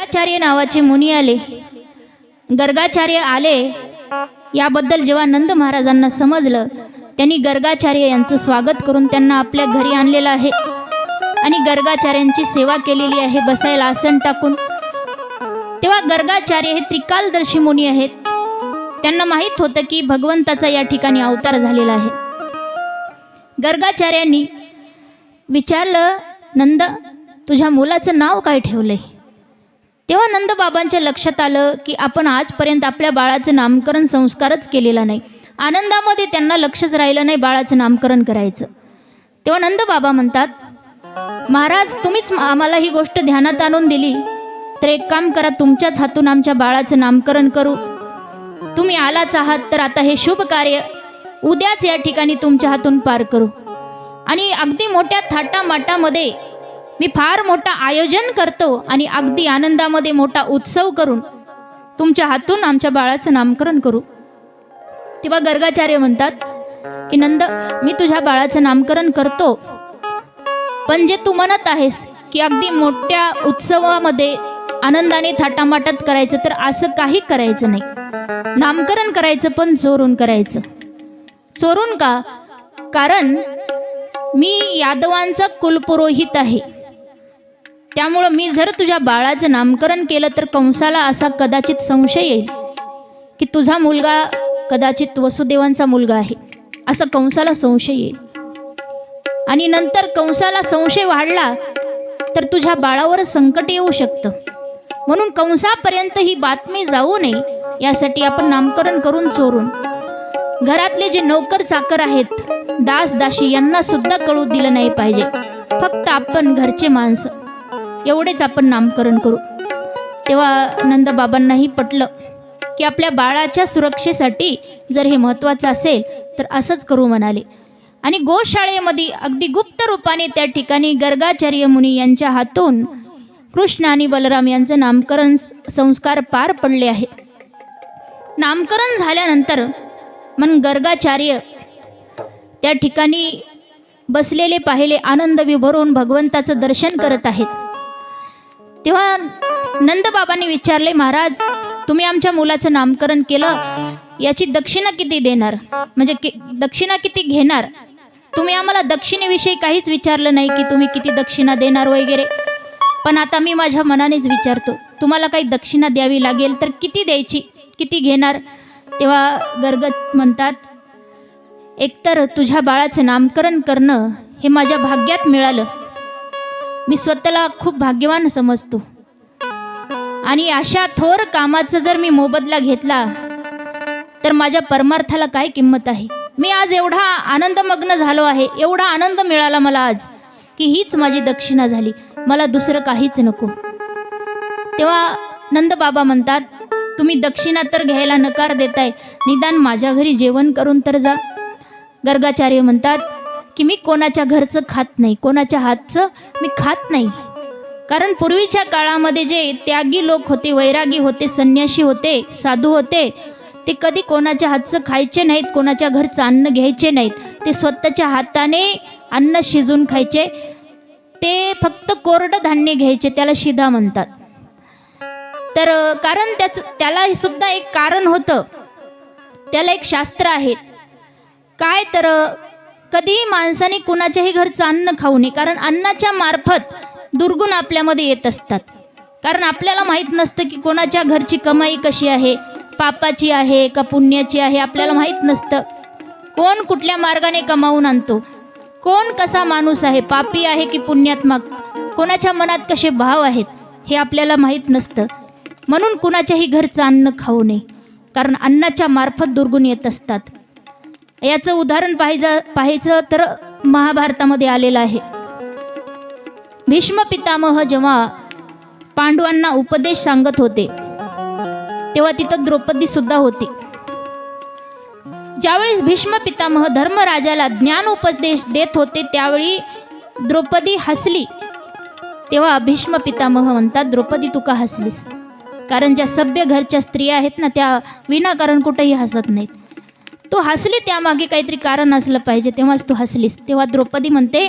गर्गाचार्य नावाचे मुनी आले. गर्गाचार्य आले याबद्दल जेव्हा नंद महाराजांना समजलं, त्यांनी गर्गाचार्य यांचं स्वागत करून त्यांना आपल्या घरी आणलेलं आहे आणि गर्गाचार्यांची सेवा केलेली आहे, बसायला आसन टाकून. तेव्हा गर्गाचार्य हे त्रिकालदर्शी मुनी आहेत. त्यांना माहीत होतं की भगवंताचा या ठिकाणी अवतार झालेला आहे. गर्गाचार्यांनी विचारलं, नंद, तुझ्या मुलाचं नाव काय ठेवलंय? तेव्हा नंद बाबांच्या लक्षात आलं की आपण आजपर्यंत आपल्या बाळाचं नामकरण संस्कारच केलेला नाही. आनंदामध्ये त्यांना लक्षच राहिलं नाही बाळाचं नामकरण करायचं. तेव्हा नंद बाबा म्हणतात, महाराज, तुम्हीच आम्हाला ही गोष्ट ध्यानात आणून दिली, तर एक काम करा, तुमच्याच हातून आमच्या बाळाचं नामकरण करू. तुम्ही आलाच आहात तर आता हे शुभ कार्य उद्याच या ठिकाणी तुमच्या हातून पार करू. आणि अगदी मोठ्या थाटामाटामध्ये मी फार मोठं आयोजन करतो आणि अगदी आनंदामध्ये मोठा उत्सव करून तुमच्या हातून आमच्या बाळाचं नामकरण करू. तेव्हा गर्गाचार्य म्हणतात की नंद, मी तुझ्या बाळाचं नामकरण करतो, पण जे तू म्हणत आहेस की अगदी मोठ्या उत्सवामध्ये आनंदाने थाटामाटात करायचं, तर असं काही करायचं नाही. नामकरण करायचं पण चोरून करायचं. चोरून का? कारण मी यादवांचा कुलपुरोहित आहे. त्यामुळं मी जर तुझ्या बाळाचं नामकरण केलं तर कंसाला असा कदाचित संशय येईल की तुझा मुलगा कदाचित वसुदेवांचा मुलगा आहे, असा कंसाला संशय येईल. आणि नंतर कंसाला संशय वाढला तर तुझ्या बाळावर संकट येऊ शकतं. म्हणून कंसापर्यंत ही बातमी जाऊ नये यासाठी आपण नामकरण करून चोरून. घरातले जे नौकर चाकर आहेत, दास दासी, यांना सुद्धा कळू दिलं नाही पाहिजे. फक्त आपण घरचे माणसं एवढेच आपण नामकरण करू. तेव्हा नंदबाबांनाही पटलं की आपल्या बाळाच्या सुरक्षेसाठी जर हे महत्त्वाचं असेल तर असंच करू म्हणाले. आणि गोशाळेमध्ये अगदी गुप्त रूपाने त्या ठिकाणी गर्गाचार्य मुनी यांच्या हातून कृष्ण आणि बलराम यांचं नामकरण संस्कार पार पडले आहे. नामकरण झाल्यानंतर मन गर्गाचार्य त्या ठिकाणी बसलेले पाहिले, आनंद विभरून भगवंताचं दर्शन करत आहेत. तेव्हा नंदबाबांनी विचारले, महाराज, तुम्ही आमच्या मुलाचं नामकरण केलं, याची दक्षिणा किती देणार, म्हणजे दक्षिणा किती घेणार? तुम्ही आम्हाला दक्षिणेविषयी काहीच विचारलं नाही की तुम्ही किती दक्षिणा देणार वगैरे. पण आता मी माझ्या मनानेच विचारतो, तुम्हाला काही दक्षिणा द्यावी लागेल तर किती द्यायची, किती घेणार? तेव्हा गर्ग म्हणतात, एकतर तुझ्या बाळाचं नामकरण करणं हे माझ्या भाग्यात मिळालं. मी स्वतःला खूप भाग्यवान समजतो आणि अशा थोर कामाचा जर मी मोबदला घेतला तर माझ्या परमार्थाला काय किंमत आहे? मी आज एवढा आनंदमग्न झालो आहे, एवढा आनंद मिळाला मला आज की हीच माझी दक्षिणा झाली, मला दुसरं काहीच नको. तेव्हा नंदबाबा म्हणतात, तुम्ही दक्षिणा तर घ्यायला नकार देताय, निदान माझ्या घरी जेवण करून तर जा. गर्गाचार्य म्हणतात की मी कोणाच्या घरचं खात नाही, कोणाच्या हातचं मी खात नाही. कारण पूर्वीच्या काळामध्ये जे त्यागी लोक होते, वैरागी होते, संन्यासी होते, साधू होते, ते कधी कोणाच्या हातचं खायचे नाहीत, कोणाच्या घरचं अन्न घ्यायचे नाहीत. ते स्वतःच्या हाताने अन्न शिजून खायचे. ते फक्त कोरडं धान्य घ्यायचे, त्याला शिधा म्हणतात. तर कारण त्याला सुद्धा एक कारण होतं, त्याला एक शास्त्र आहे. काय तर कधीही माणसाने कुणाच्याही घरचं अन्न खाऊ नये, कारण अन्नाच्या मार्फत दुर्गुण आपल्यामध्ये येत असतात. कारण आपल्याला माहीत नसतं की कोणाच्या घरची कमाई कशी आहे, पापाची आहे का पुण्याची आहे, आपल्याला माहीत नसतं. कोण कुठल्या मार्गाने कमावून आणतो, कोण कसा माणूस आहे, पापी आहे की पुण्यात्मक, कोणाच्या मनात कसे भाव आहेत, हे आपल्याला माहीत नसतं. म्हणून कुणाच्याही घरचं अन्न खाऊ नये, कारण अन्नाच्या मार्फत दुर्गुण येत असतात. याचं उदाहरण पाहायचं तर महाभारतामध्ये आलेलं आहे. भीष्म पितामह जेव्हा पांडवांना उपदेश सांगत होते तेव्हा तिथं द्रौपदी सुद्धा होती. ज्यावेळी भीष्म पितामह धर्मराजाला ज्ञान उपदेश देत होते त्यावेळी द्रौपदी हसली. तेव्हा भीष्म पितामह म्हणतात, द्रौपदी तू का हसलीस? कारण ज्या सभ्य घरच्या स्त्रिया आहेत ना, त्या विनाकारण कुठेही हसत नाहीत. तू हसली, त्यामागे काहीतरी कारण असलं पाहिजे, तेव्हाच तू हसलीस. तेव्हा द्रौपदी म्हणते,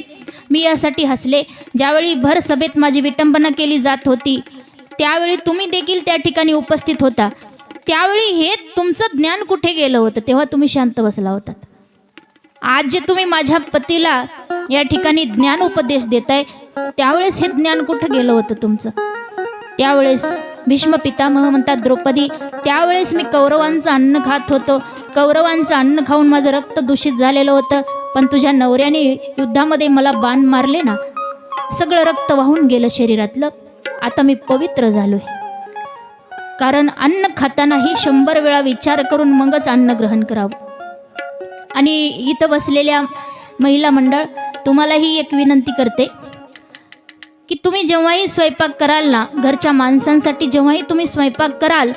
मी यासाठी हसले, ज्यावेळी भर सभेत माझी विटंबना केली जात होती त्यावेळी तुम्ही देखील त्या ठिकाणी उपस्थित होता. त्यावेळी हे तुमचं ज्ञान कुठे गेलं होतं? तेव्हा तुम्ही शांत बसला होतात. आज जे तुम्ही माझ्या पतीला या ठिकाणी ज्ञान उपदेश देताय, त्यावेळेस हे ज्ञान कुठं गेलं होतं तुमचं? त्यावेळेस भीष्म पितामह म्हणतात, द्रौपदी, त्यावेळेस मी कौरवांचं अन्न खात होतो. कौरवांचं अन्न खाऊन माझं रक्त दूषित झालेलं होतं. पण तुझ्या नवऱ्याने युद्धामध्ये मला बाण मारले ना, सगळं रक्त वाहून गेलं शरीरातलं. आता मी पवित्र झालोय. कारण अन्न खातानाही 100 वेळा विचार करून मगच अन्न ग्रहण करावं. आणि इथं बसलेल्या महिला मंडळ, तुम्हालाही एक विनंती करते की तुम्ही जेव्हाही स्वयंपाक कराल ना, घरच्या माणसांसाठी जेव्हाही तुम्ही स्वयंपाक कराल,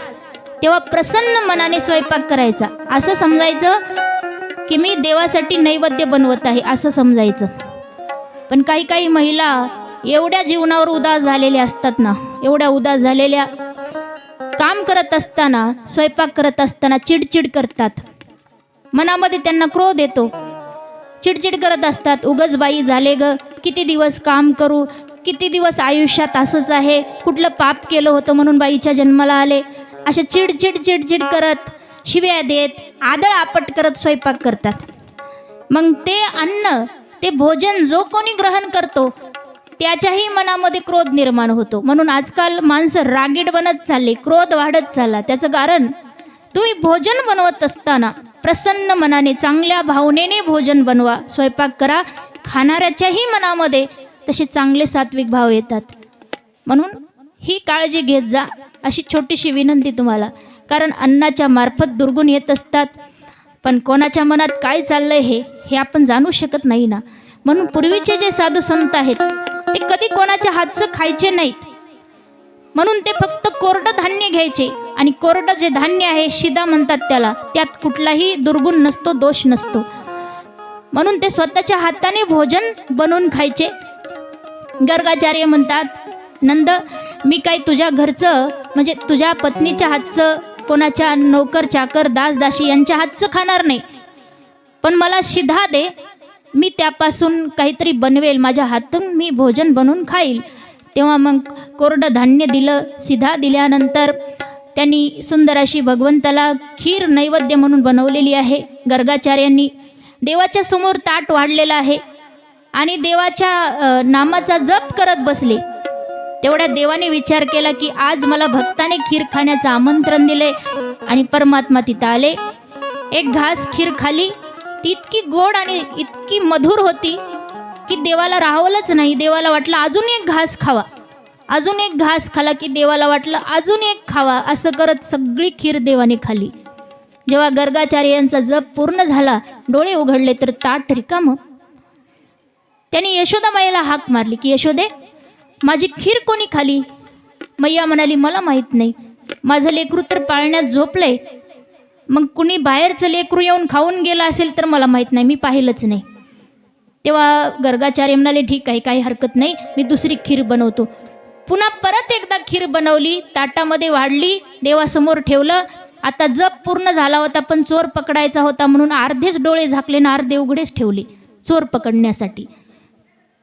तेव्हा प्रसन्न मनाने स्वयंपाक करायचा. असं समजायचं की मी देवासाठी नैवेद्य बनवत आहे, असं समजायचं. पण काही काही महिला एवढ्या जीवनावर उदास झालेल्या असतात ना, एवढ्या उदास झालेल्या, काम करत असताना, स्वयंपाक करत असताना चिडचिड करतात. मनामध्ये त्यांना क्रोध येतो, चिडचिड करत असतात. उगच बाई झाले ग, किती दिवस काम करू, किती दिवस आयुष्यात असंच आहे, कुठलं पाप केलं होतं म्हणून बाईच्या जन्माला आले, अशा चिडचिड चिडचिड करत, शिव्या देत, आदळ आपट करत स्वयंपाक करतात. मग ते अन्न, ते भोजन जो कोणी ग्रहण करतो त्याच्याही मनामध्ये क्रोध निर्माण होतो. म्हणून आजकाल माणसं रागीट बनत चालले, क्रोध वाढत चालला. त्याचं कारण, तुम्ही भोजन बनवत असताना प्रसन्न मनाने, चांगल्या भावनेने भोजन बनवा, स्वयंपाक करा. खाणाऱ्याच्याही मनामध्ये तसे चांगले सात्विक भाव येतात. म्हणून ही काळजी घेत जा, अशी छोटीशी विनंती तुम्हाला. कारण अन्नाच्या मार्फत दुर्गुण येत असतात, पण कोणाच्या मनात काय चाललंय हे आपण जाणू शकत नाही ना. म्हणून पूर्वीचे जे साधू संत आहेत, ते कधी कोणाच्या हातचं खायचे नाहीत. म्हणून ते फक्त कोरडं धान्य घ्यायचे. आणि कोरडं जे धान्य आहे, शिदा म्हणतात त्याला, त्यात कुठलाही दुर्गुण नसतो, दोष नसतो. म्हणून ते स्वतःच्या हाताने भोजन बनवून खायचे. गर्गाचार्य म्हणतात, नंद, मी काही तुझ्या घरचं, म्हणजे तुझ्या पत्नीच्या हातचं, कोणाच्या नोकर चाकर दासदासी यांच्या हातचं खाणार नाही, पण मला शिधा दे, मी त्यापासून काहीतरी बनवेल, माझ्या हातून मी भोजन बनवून खाईल. तेव्हा मग कोरडं धान्य दिलं. शिधा दिल्यानंतर त्यांनी सुंदर अशी भगवंताला खीर नैवेद्य म्हणून बनवलेली आहे. गर्गाचार्यांनी देवाच्या समोर ताट वाढलेलं आहे आणि देवाच्या नामाचा जप करत बसले. तेवढ्या देवाने विचार केला की आज मला भक्ताने खीर खाण्याचं आमंत्रण दिले. आणि परमात्मा तिथं आले. एक घास खीर खाली. ती इतकी गोड आणि इतकी मधुर होती की देवाला राहवलंच नाही. देवाला वाटलं अजून एक घास खावा. अजून एक घास खाला की देवाला वाटलं अजून एक खावा. असं करत सगळी खीर देवाने खाली. जेव्हा गर्गाचार्यांचा जप पूर्ण झाला, डोळे उघडले तर ताट रिकामं. त्यांनी यशोदा माईला हाक मारली की यशोदे, माझी खीर कोणी खाली? मैया म्हणाली, मला माहीत नाही, माझं लेकरू तर पाळण्यात झोपलंय. मग कुणी बाहेरचं लेकरू येऊन खाऊन गेलं असेल तर मला माहीत नाही, मी पाहिलंच नाही. तेव्हा गर्गाचार्य म्हणाले, ठीक आहे, काही हरकत नाही, मी दुसरी खीर बनवतो. पुन्हा परत एकदा खीर बनवली, ताटामध्ये वाढली, देवासमोर ठेवलं. आता जप पूर्ण झाला होता, पण चोर पकडायचा होता म्हणून अर्धेच डोळे झाकले ना अर्धे उघडेच ठेवले चोर पकडण्यासाठी.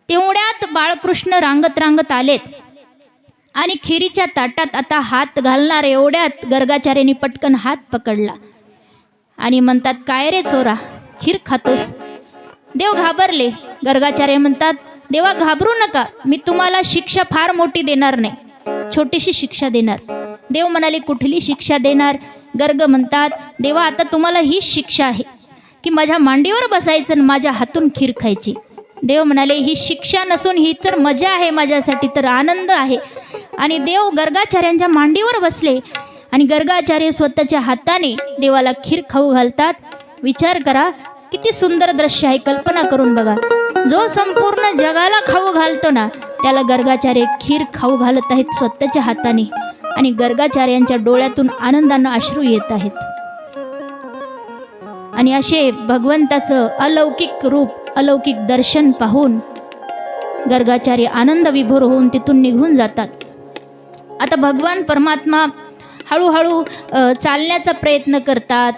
तेवढ्यात बाळकृष्ण रांगत रांगत आलेत आणि खिरीच्या ताटात आता हात घालणार एवढ्यात गर्गाचार्यांनी पटकन हात पकडला आणि म्हणतात, काय रे चोरा, खीर खातोस? देव घाबरले. गर्गाचार्य म्हणतात, देवा घाबरू नका, मी तुम्हाला शिक्षा फार मोठी देणार नाही, छोटीशी शिक्षा देणार. देव म्हणाले, कुठली शिक्षा देणार? गर्ग म्हणतात, देवा आता तुम्हाला ही शिक्षा आहे की माझ्या मांडीवर बसायचं आणि माझ्या हातून खीर खायची. देव म्हणाले, ही शिक्षा नसून ही तर मजा आहे, माझ्यासाठी तर आनंद आहे. आणि देव गर्गाचार्यांच्या मांडीवर बसले आणि गर्गाचार्य स्वतःच्या हाताने देवाला खीर खाऊ घालतात. विचार करा, किती सुंदर दृश्य आहे, कल्पना करून बघा. जो संपूर्ण जगाला खाऊ घालतो ना, त्याला गर्गाचार्य खीर खाऊ घालत आहेत स्वतःच्या हाताने. आणि गर्गाचार्यांच्या डोळ्यातून आनंदानं अश्रू येत आहेत. आणि असे भगवंताचं अलौकिक रूप, अलौकिक दर्शन पाहून गर्गाचार्य आनंद विभोर होऊन तिथून निघून जातात. आता भगवान परमात्मा हळूहळू चालण्याचा प्रयत्न करतात.